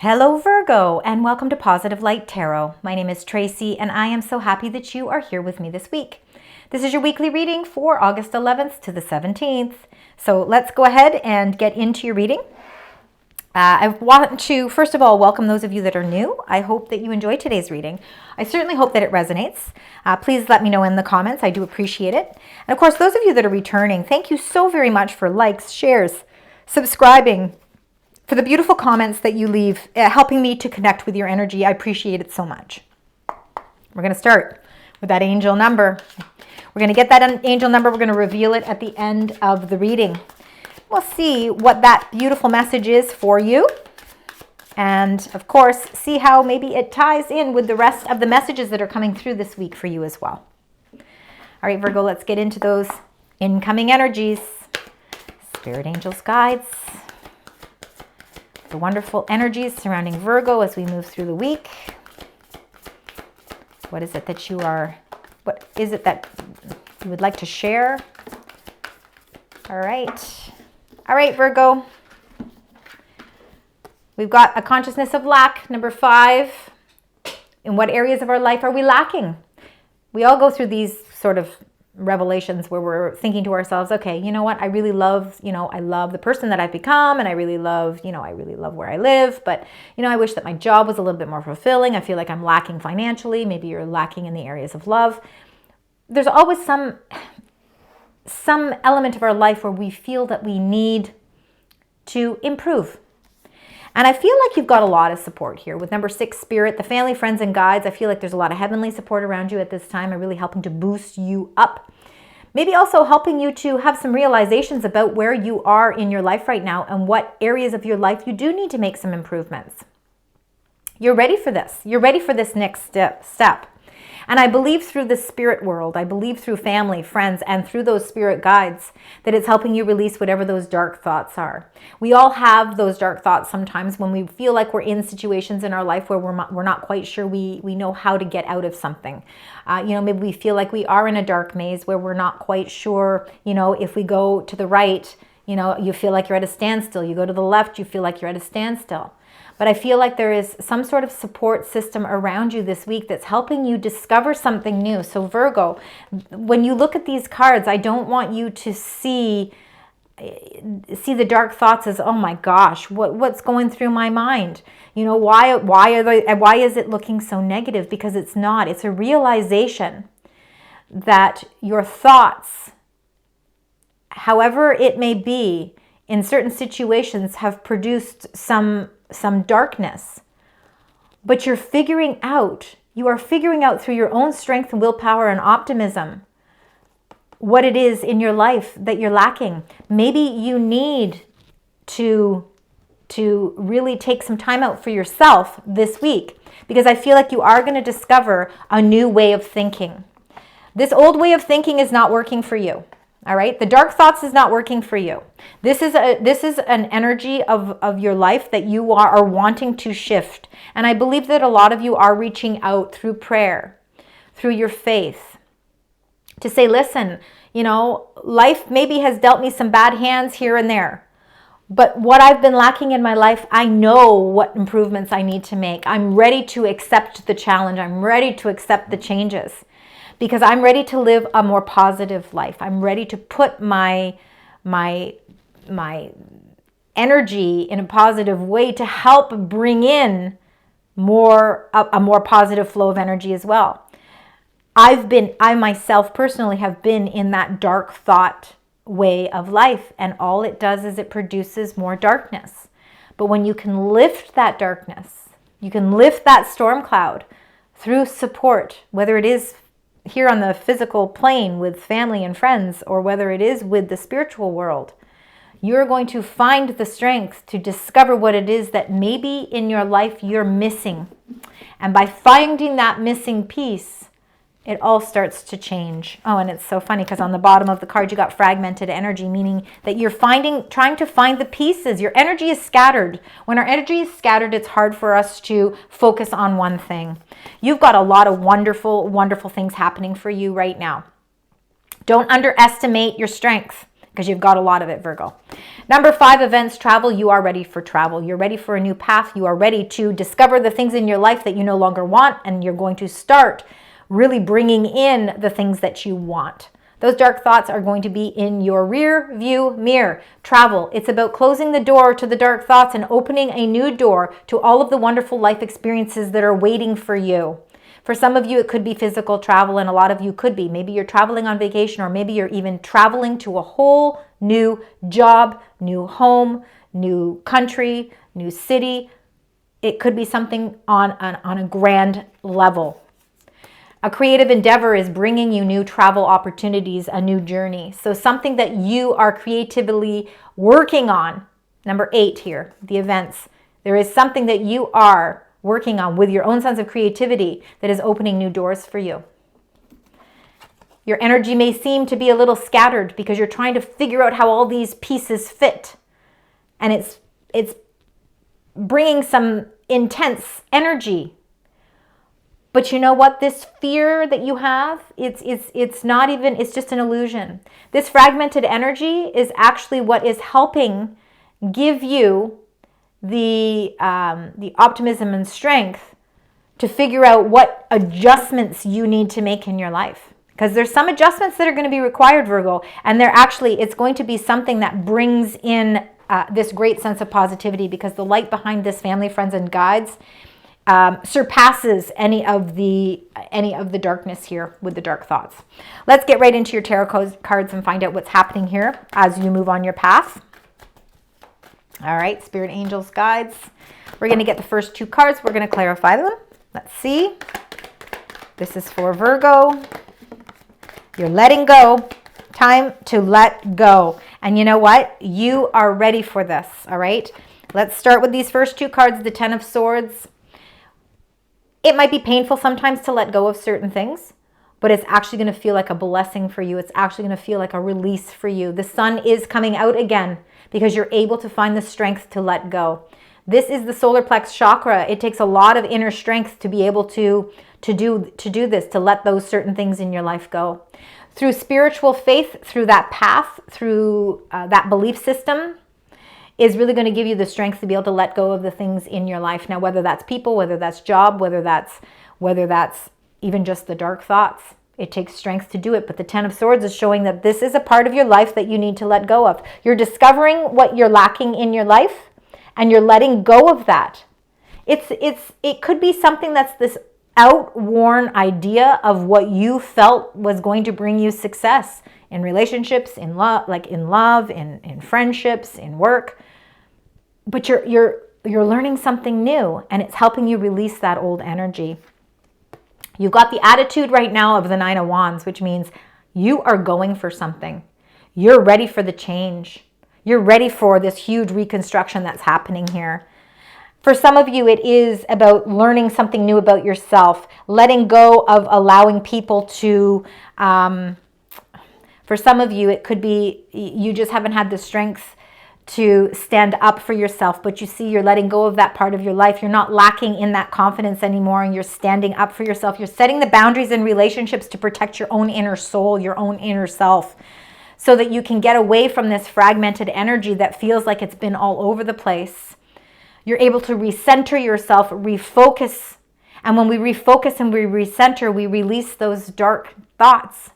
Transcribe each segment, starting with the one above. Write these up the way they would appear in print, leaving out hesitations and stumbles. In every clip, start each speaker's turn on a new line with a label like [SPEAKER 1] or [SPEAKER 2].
[SPEAKER 1] Hello Virgo, and welcome to Positive Light Tarot. My name is Tracy and I am so happy that you are here with me this week. This is your weekly reading for August 11th to the 17th. So let's go ahead and get into your reading. I want to first of all welcome those of you that are new. I hope that you enjoyed today's reading. I certainly hope that it resonates. Please let me know in the comments. I do appreciate it. And of course, those of you that are returning, thank you so very much for likes, shares, subscribing, for the beautiful comments that you leave, helping me to connect with your energy. I appreciate it so much. We're going to start with that angel number. We're going to get that angel number. We're going to reveal it at the end of the reading. We'll see what that beautiful message is for you. And of course, see how maybe it ties in with the rest of the messages that are coming through this week for you as well. All right, Virgo, let's get into those incoming energies. Spirit angels, guides. The wonderful energies surrounding Virgo as we move through the week. What is it that you would like to share? All right, Virgo. We've got a consciousness of lack, number 5. In what areas of our life are we lacking? We all go through these sort of revelations where we're thinking to ourselves, okay, you know what, I really love, I love the person that I've become, and I really love where I live, but, I wish that my job was a little bit more fulfilling. I feel like I'm lacking financially. Maybe you're lacking in the areas of love. There's always some element of our life where we feel that we need to improve. And I feel like you've got a lot of support here with number 6, Spirit, the family, friends, and guides. I feel like there's a lot of heavenly support around you at this time, are really helping to boost you up. Maybe also helping you to have some realizations about where you are in your life right now and what areas of your life you do need to make some improvements. You're ready for this. You're ready for this next step. And I believe through the spirit world, I believe through family, friends, and through those spirit guides that it's helping you release whatever those dark thoughts are. We all have those dark thoughts sometimes when we feel like we're in situations in our life where we're not quite sure we know how to get out of something. Maybe we feel like we are in a dark maze where we're not quite sure, if we go to the right, you feel like you're at a standstill. You go to the left, you feel like you're at a standstill. But I feel like there is some sort of support system around you this week that's helping you discover something new. So Virgo, when you look at these cards, I don't want you to see the dark thoughts as, oh my gosh, what's going through my mind? Why is it looking so negative? Because it's not. It's a realization that your thoughts, however it may be, in certain situations have produced some darkness, but you are figuring out through your own strength and willpower and optimism what it is in your life that you're lacking. Maybe you need to really take some time out for yourself this week, because I feel like you are going to discover a new way of thinking. This old way of thinking is not working for you. All right, the dark thoughts is not working for you. This is an energy of your life that you are wanting to shift. And I believe that a lot of you are reaching out through prayer, through your faith, to say, listen, life maybe has dealt me some bad hands here and there. But what I've been lacking in my life, I know what improvements I need to make. I'm ready to accept the challenge. I'm ready to accept the changes. Because I'm ready to live a more positive life. I'm ready to put my energy in a positive way to help bring in a more positive flow of energy as well. I myself personally have been in that dark thought way of life, and all it does is it produces more darkness. But when you can lift that darkness, you can lift that storm cloud through support, whether it is here on the physical plane with family and friends, or whether it is with the spiritual world, you're going to find the strength to discover what it is that maybe in your life you're missing. And by finding that missing piece, it all starts to change. Oh, and it's so funny because on the bottom of the card, you got fragmented energy, meaning that you're trying to find the pieces. Your energy is scattered. When our energy is scattered, it's hard for us to focus on one thing. You've got a lot of wonderful, wonderful things happening for you right now. Don't underestimate your strength. because you've got a lot of it, Virgo. Number 5, events, travel. You are ready for travel. You're ready for a new path. You are ready to discover the things in your life that you no longer want, and you're going to start really bringing in the things that you want. Those dark thoughts are going to be in your rear view mirror. Travel. It's about closing the door to the dark thoughts and opening a new door to all of the wonderful life experiences that are waiting for you. For some of you, it could be physical travel, and a lot of you could be. Maybe you're traveling on vacation, or maybe you're even traveling to a whole new job, new home, new country, new city. It could be something on a grand level. A creative endeavor is bringing you new travel opportunities, a new journey. So something that you are creatively working on. Number 8 here, the events. There is something that you are working on with your own sense of creativity that is opening new doors for you. Your energy may seem to be a little scattered because you're trying to figure out how all these pieces fit. And it's bringing some intense energy. But you know what? This fear that you have, it's not even, it's just an illusion. This fragmented energy is actually what is helping give you the optimism and strength to figure out what adjustments you need to make in your life. Because there's some adjustments that are going to be required, Virgo, and it's going to be something that brings in this great sense of positivity, because the light behind this family, friends, and guides surpasses any of the darkness here with the dark thoughts. Let's get right into your tarot cards and find out what's happening here as you move on your path. All right, spirit, angels, guides. We're going to get the first 2 cards. We're going to clarify them. Let's see. This is for Virgo. You're letting go. Time to let go. And you know what? You are ready for this, all right? Let's start with these first 2 cards, the 10 of Swords. It might be painful sometimes to let go of certain things, but it's actually going to feel like a blessing for you. It's actually going to feel like a release for you. The sun is coming out again because you're able to find the strength to let go. This is the solar plex chakra. It takes a lot of inner strength to be able to do this, to let those certain things in your life go. Through spiritual faith, through that path, through that belief system, is really going to give you the strength to be able to let go of the things in your life. Now, whether that's people, whether that's job, whether that's even just the dark thoughts, it takes strength to do it. But the 10 of Swords is showing that this is a part of your life that you need to let go of. You're discovering what you're lacking in your life, and you're letting go of that. It could be something that's this outworn idea of what you felt was going to bring you success in relationships, in love, in friendships, in work. But you're learning something new, and it's helping you release that old energy. You've got the attitude right now of the 9 of Wands, which means you are going for something. You're ready for the change. You're ready for this huge reconstruction that's happening here. For some of you, it is about learning something new about yourself, letting go of allowing people to... For some of you, it could be you just haven't had the strength to stand up for yourself, but you see you're letting go of that part of your life. You're not lacking in that confidence anymore, and you're standing up for yourself. You're setting the boundaries in relationships to protect your own inner soul, your own inner self, so that you can get away from this fragmented energy that feels like it's been all over the place. You're able to recenter yourself, refocus. And when we refocus and we recenter, we release those dark thoughts.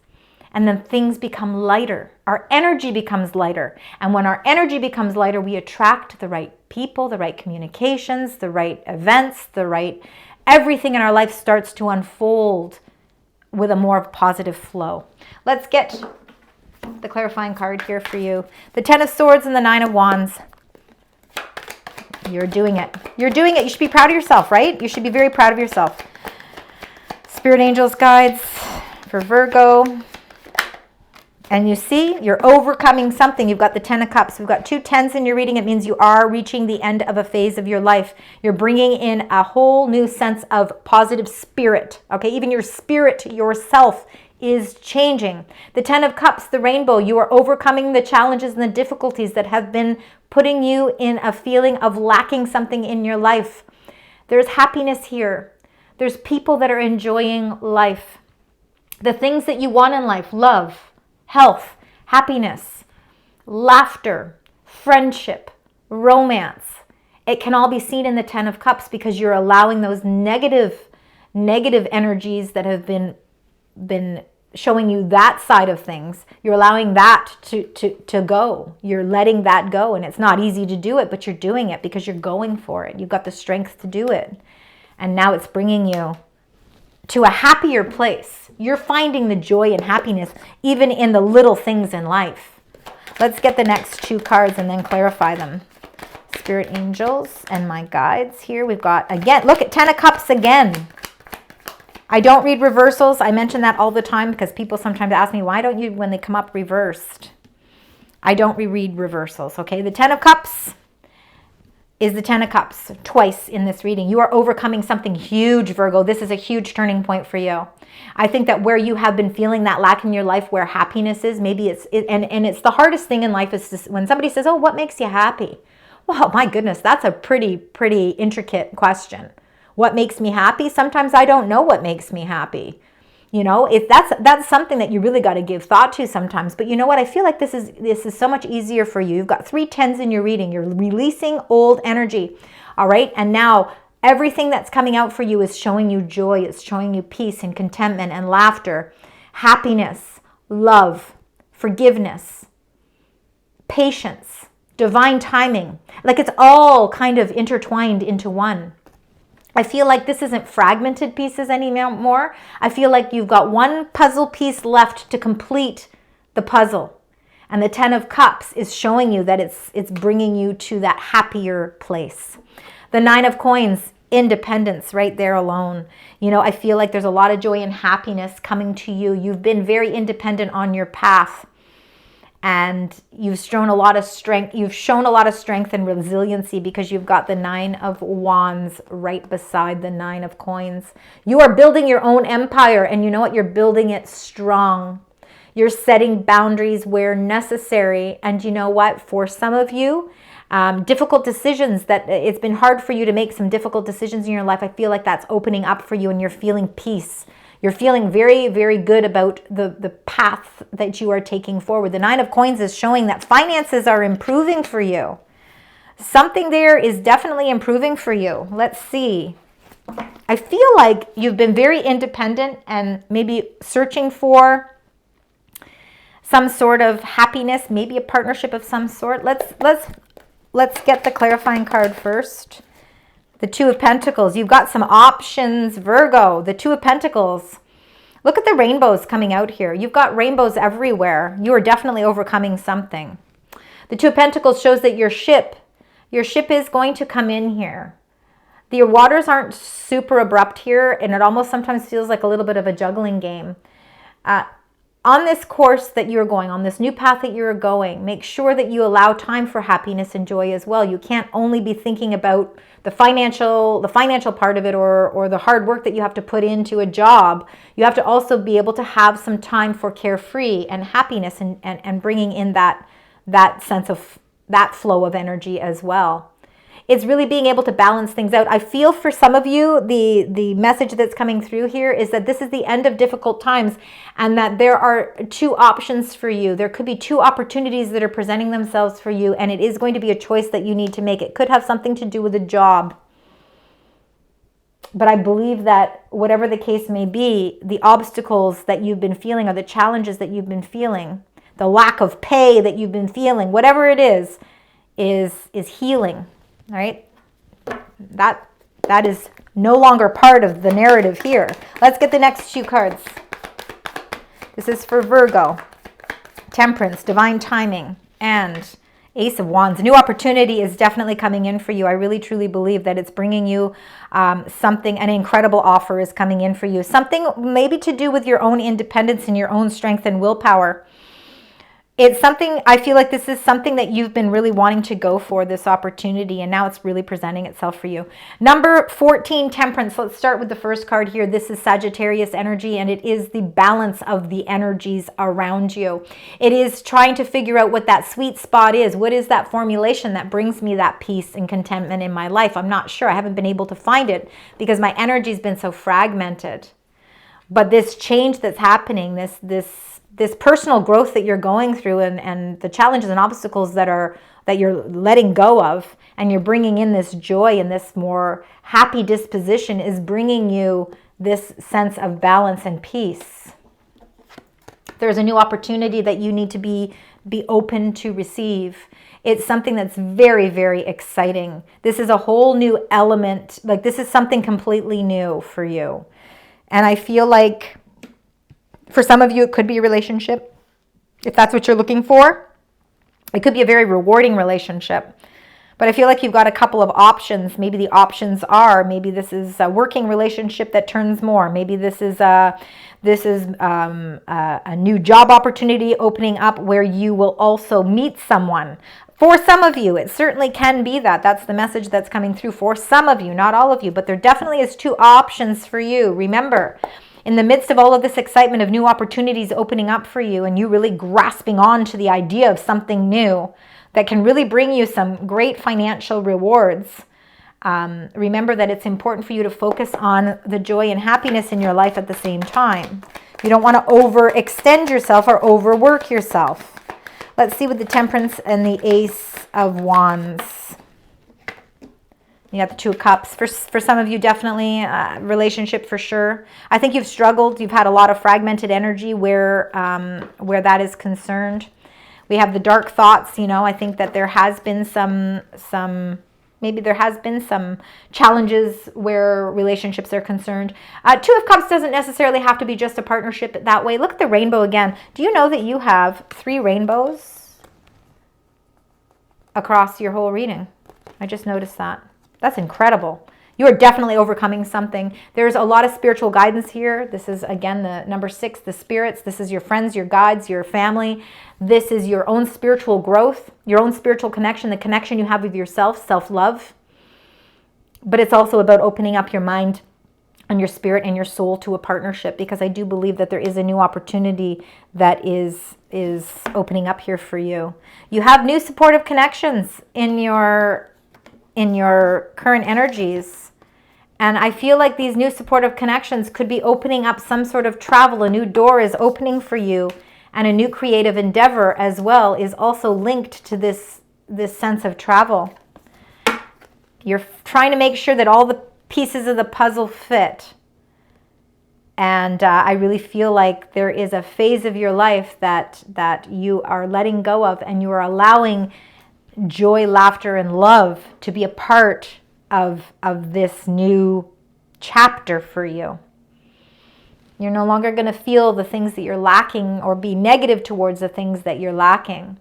[SPEAKER 1] And then things become lighter. Our energy becomes lighter. And when our energy becomes lighter, we attract the right people, the right communications, the right events, everything in our life starts to unfold with a more positive flow. Let's get the clarifying card here for you. The 10 of Swords and the 9 of Wands. You're doing it. You're doing it. You should be proud of yourself, right? You should be very proud of yourself. Spirit, angels, guides for Virgo. And you see, you're overcoming something. You've got the 10 of Cups. We've got 2 10s in your reading. It means you are reaching the end of a phase of your life. You're bringing in a whole new sense of positive spirit. Okay, even your spirit yourself is changing. The 10 of Cups, the rainbow. You are overcoming the challenges and the difficulties that have been putting you in a feeling of lacking something in your life. There's happiness here. There's people that are enjoying life. The things that you want in life, love, health, happiness, laughter, friendship, romance. It can all be seen in the Ten of Cups because you're allowing those negative energies that have been showing you that side of things. You're allowing that to go. You're letting that go, and it's not easy to do it, but you're doing it because you're going for it. You've got the strength to do it. And now it's bringing you to a happier place. You're finding the joy and happiness even in the little things in life. Let's get the next 2 cards and then clarify them. Spirit angels and my guides here. We've got, again, look at 10 of Cups again. I don't read reversals. I mention that all the time because people sometimes ask me, why don't you, when they come up reversed? I don't reread reversals, okay? The 10 of Cups is the 10 of Cups twice in this reading. You are overcoming something huge, Virgo. This is a huge turning point for you. I think that where you have been feeling that lack in your life, where happiness is, maybe and it's the hardest thing in life is when somebody says, oh, what makes you happy? Well, my goodness, that's a pretty intricate question. What makes me happy? Sometimes I don't know what makes me happy. You know, if that's something that you really got to give thought to sometimes. But you know what? I feel like this is so much easier for you. You've got 3 10s in your reading. You're releasing old energy. All right. And now everything that's coming out for you is showing you joy. It's showing you peace and contentment and laughter, happiness, love, forgiveness, patience, divine timing. Like it's all kind of intertwined into one. I feel like this isn't fragmented pieces anymore. I feel like you've got one puzzle piece left to complete the puzzle. And the 10 of Cups is showing you that it's bringing you to that happier place. The 9 of Coins, independence right there alone. You know, I feel like there's a lot of joy and happiness coming to you. You've been very independent on your path. And you've shown a lot of strength. You've shown a lot of strength and resiliency because you've got the 9 of Wands right beside the 9 of Coins. You are building your own empire, and you know what? You're building it strong. You're setting boundaries where necessary. And you know what? For some of you, difficult decisions, that it's been hard for you to make some difficult decisions in your life. I feel like that's opening up for you, and you're feeling peace. You're feeling very, very good about the path that you are taking forward. The 9 of Coins is showing that finances are improving for you. Something there is definitely improving for you. Let's see. I feel like you've been very independent and maybe searching for some sort of happiness, maybe a partnership of some sort. Let's get the clarifying card first. The 2 of Pentacles. You've got some options, Virgo. The 2 of Pentacles. Look at the rainbows coming out here. You've got rainbows everywhere. You are definitely overcoming something. The 2 of Pentacles shows that your ship is going to come in here. The waters aren't super abrupt here, and it almost sometimes feels like a little bit of a juggling game. On this course that you're going, on this new path that you're going, make sure that you allow time for happiness and joy as well. You can't only be thinking about the financial part of it or the hard work that you have to put into a job. You have to also be able to have some time for carefree and happiness and bringing in that sense of that flow of energy as well. It's really being able to balance things out. I feel for some of you, the message that's coming through here is that this is the end of difficult times and that there are 2 options for you. There could be 2 opportunities that are presenting themselves for you, and it is going to be a choice that you need to make. It could have something to do with a job. But I believe that whatever the case may be, the obstacles that you've been feeling or the challenges that you've been feeling, the lack of pay that you've been feeling, whatever it is healing. All right, that is no longer part of the narrative here. Let's get the next 2 cards. This is for Virgo. Temperance, divine timing, and Ace of Wands. A new opportunity is definitely coming in for you. I really, truly believe that it's bringing you something, an incredible offer is coming in for you. Something maybe to do with your own independence and your own strength and willpower. It's something, I feel like this is something that you've been really wanting to go for, this opportunity, and now it's really presenting itself for you. Number 14, Temperance. Let's start with the first card here. This is Sagittarius energy, and it is the balance of the energies around you. It is trying to figure out what that sweet spot is. What is that formulation that brings me that peace and contentment in my life? I'm not sure. I haven't been able to find it because my energy's been so fragmented. But this change that's happening, this this personal growth that you're going through, and the challenges and obstacles that you're letting go of, and you're bringing in this joy and this more happy disposition, is bringing you this sense of balance and peace. There's a new opportunity that you need to be open to receive. It's something that's very, very exciting. This is a whole new element. Like, this is something completely new for you. And I feel like for some of you, it could be a relationship, if that's what you're looking for. It could be a very rewarding relationship. But I feel like you've got a couple of options. Maybe the options are, maybe this is a working relationship that turns more. Maybe this is a new job opportunity opening up where you will also meet someone. For some of you, it certainly can be that. That's the message that's coming through for some of you, not all of you. But there definitely is two options for you. Remember, in the midst of all of this excitement of new opportunities opening up for you, and you really grasping on to the idea of something new that can really bring you some great financial rewards, remember that it's important for you to focus on the joy and happiness in your life at the same time. You don't want to overextend yourself or overwork yourself. Let's see with the Temperance and the Ace of Wands. You got the Two of Cups. For some of you, definitely relationship for sure. I think you've struggled. You've had a lot of fragmented energy where that is concerned. We have the dark thoughts. I think that there has been maybe there has been some challenges where relationships are concerned. Two of Cups doesn't necessarily have to be just a partnership that way. Look at the rainbow again. Do you know that you have 3 rainbows across your whole reading? I just noticed that. That's incredible. You are definitely overcoming something. There's a lot of spiritual guidance here. This is, again, the number 6, the spirits. This is your friends, your guides, your family. This is your own spiritual growth, your own spiritual connection, the connection you have with yourself, self-love. But it's also about opening up your mind and your spirit and your soul to a partnership, because I do believe that there is a new opportunity that is opening up here for you. You have new supportive connections in your current energies. And I feel like these new supportive connections could be opening up some sort of travel. A new door is opening for you, and a new creative endeavor as well is also linked to this sense of travel. You're trying to make sure that all the pieces of the puzzle fit. And I really feel like there is a phase of your life that you are letting go of, and you are allowing joy, laughter, and love to be a part of this new chapter for you. You're no longer going to feel the things that you're lacking or be negative towards the things that you're lacking,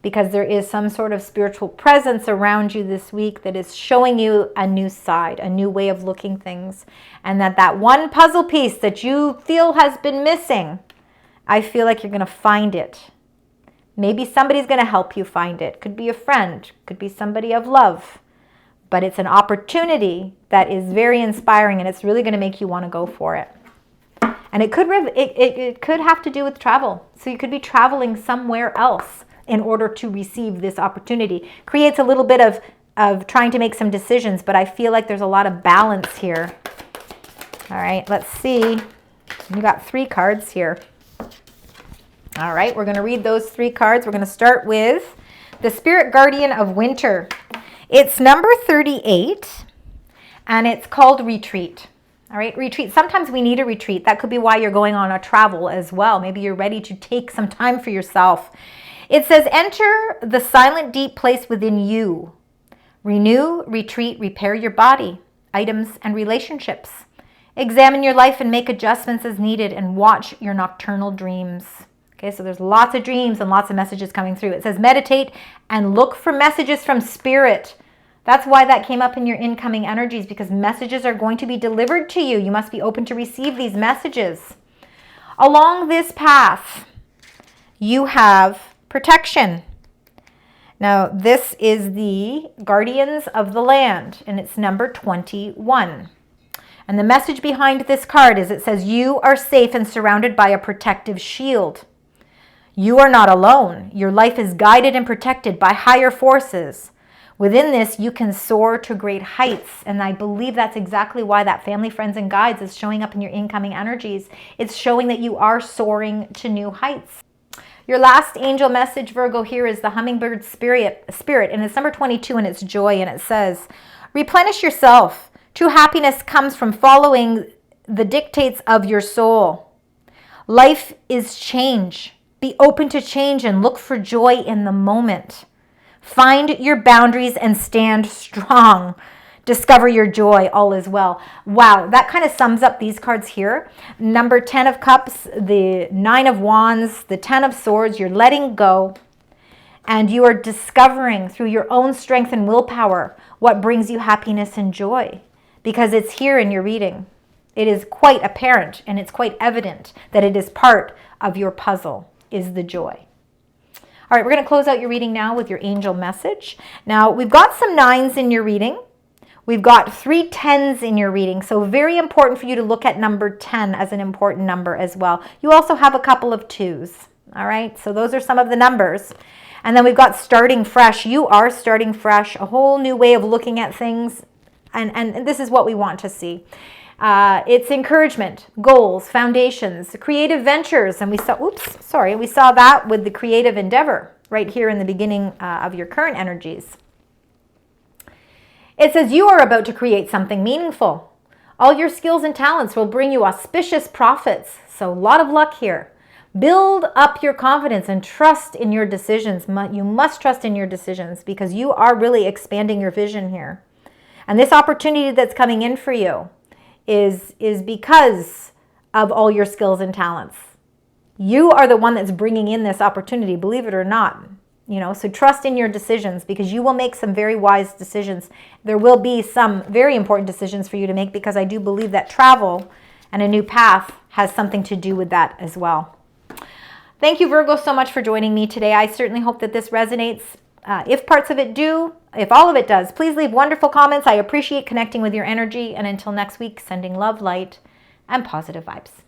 [SPEAKER 1] because there is some sort of spiritual presence around you this week that is showing you a new side, a new way of looking things, and that one puzzle piece that you feel has been missing, I feel like you're going to find it. Maybe somebody's going to help you find it. Could be a friend, could be somebody of love. But it's an opportunity that is very inspiring, and it's really going to make you want to go for it. And it could have to do with travel. So you could be traveling somewhere else in order to receive this opportunity. Creates a little bit of trying to make some decisions, but I feel like there's a lot of balance here. All right, let's see. You got 3 cards here. All right, we're going to read those 3 cards. We're going to start with the Spirit Guardian of Winter. It's number 38, and it's called Retreat. All right, retreat. Sometimes we need a retreat. That could be why you're going on a travel as well. Maybe you're ready to take some time for yourself. It says, enter the silent, deep place within you. Renew, retreat, repair your body, items, and relationships. Examine your life and make adjustments as needed, and watch your nocturnal dreams. Okay, so there's lots of dreams and lots of messages coming through. It says meditate and look for messages from spirit. That's why that came up in your incoming energies, because messages are going to be delivered to you. You must be open to receive these messages. Along this path, you have protection. Now, this is the Guardians of the Land, and it's number 21. And the message behind this card is it says, you are safe and surrounded by a protective shield. You are not alone. Your life is guided and protected by higher forces. Within this, you can soar to great heights. And I believe that's exactly why that family, friends, and guides is showing up in your incoming energies. It's showing that you are soaring to new heights. Your last angel message, Virgo, here is the hummingbird spirit, and it's number 22, and it's joy, and it says, replenish yourself. True happiness comes from following the dictates of your soul. Life is change. Be open to change and look for joy in the moment. Find your boundaries and stand strong. Discover your joy, all is well. Wow, that kind of sums up these cards here. Number 10 of Cups, the 9 of Wands, the 10 of Swords. You're letting go, and you are discovering through your own strength and willpower what brings you happiness and joy, because it's here in your reading. It is quite apparent, and it's quite evident that it is part of your puzzle, is the joy. All right, we're going to close out your reading now with your angel message. Now, we've got some 9s in your reading. We've got 3 10s in your reading, so very important for you to look at number 10 as an important number as well. You also have a couple of 2s, all right? So those are some of the numbers. And then we've got starting fresh. You are starting fresh, a whole new way of looking at things, and this is what we want to see. It's encouragement, goals, foundations, creative ventures, and we saw that with the creative endeavor right here in the beginning of your current energies. It says you are about to create something meaningful. All your skills and talents will bring you auspicious profits. So a lot of luck here. Build up your confidence and trust in your decisions. You must trust in your decisions because you are really expanding your vision here. And this opportunity that's coming in for you is because of all your skills and talents. You are the one that's bringing in this opportunity, believe it or not. So trust in your decisions because you will make some very wise decisions. There will be some very important decisions for you to make because I do believe that travel and a new path has something to do with that as well. Thank you, Virgo, so much for joining me today. I certainly hope that this resonates. If parts of it do, if all of it does, please leave wonderful comments. I appreciate connecting with your energy. And until next week, sending love, light, and positive vibes.